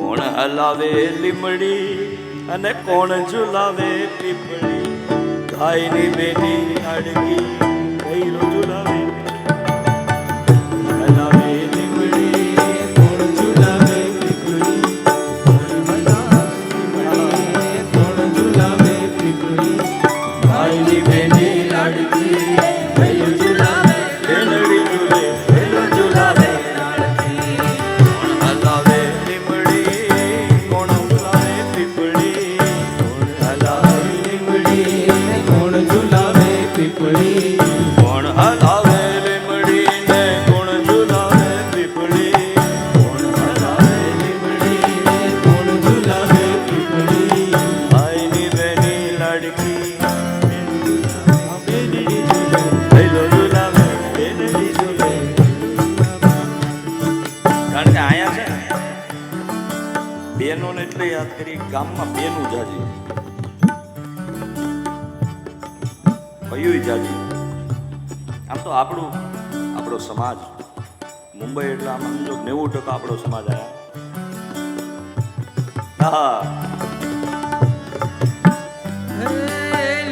કોણ હલાવે લીમડી અને કોણ ઝુલાવે પીપળી ગાયની બેની અડકી કઈરો ઝુલાવે હલાવે લીમડી કોણ ઝુલાવે પીપળી કોણ ઝુલાવે પીપળી ગાયની બેની અડકી કઈરો ઝુલાવે બેનડી ઝુલે બેનો ઝુલાવે કોણ હલાવે લીમડી ને કોણ ઝુલાવે પીપળી કોણ હલાવે લીમડી ને કોણ ઝુલાવે પીપળી ભાઈની બેની લાડકી બેનડી ઝુલે ભૈલો ઝુલાવે બેનડી ઝુલે. કારણ કે આયા છે બેનો ને એટલે યાદ કરી ગામમાં બેનું જાજી કયું જાજી. આમ તો આપણો સમાજ મુંબઈ એટલે આમ સમજો 90% આપણો સમાજ આયા.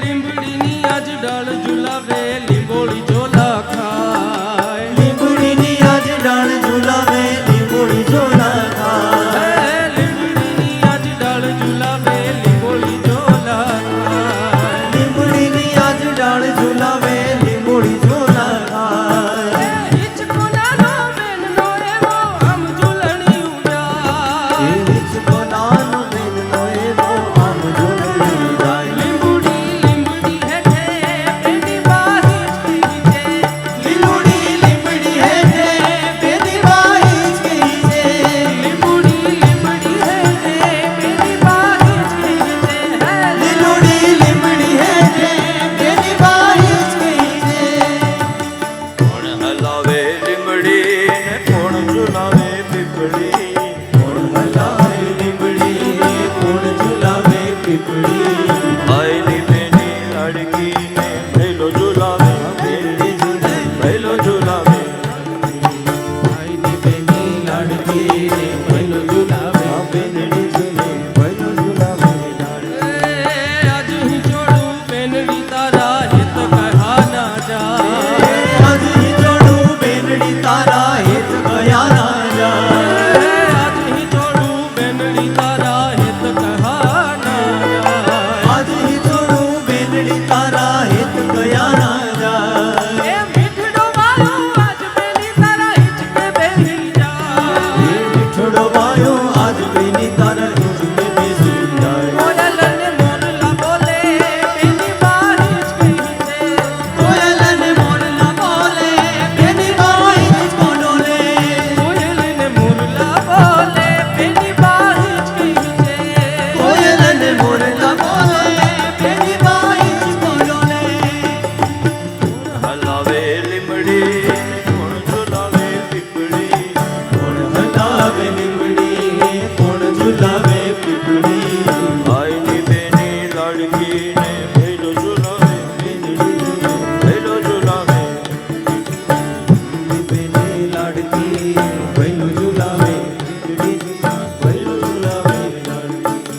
લીંબડીની આજ ડાળ ઝુલાવે લીંબોળી ઝોલા ખાય લીંબડીની આજ ડાળ ઝુલાવે લીંબોળી ઝોલા ખાય લીંબડીની આજ ડાળ ઝુલાવે લીંબોળી ઝોલા ખાય લીંબડીની આજ ડાળ ઝુલાવે લીંબોળી ઝોલા ખાય હિચકો નાનો બેનનો એવો આમ ઝૂલણિયું જાય હિચકો નાનો બેનનો એવો આમ ઝૂલણિયું જાય લીંબડી હેઠે બેની બાહી જ ગઈ છે લીંબડી હેઠે બેની બાહી જ ગઈ છે લીંબડી હેઠે બેની બાહી જ ગઈ છે લીંબડી હેઠે બેની બાહી જ ગઈ છે કોણ હલાવે લીમડી ને કોણ ઝુલાવે પીપળી કોણ હલાવે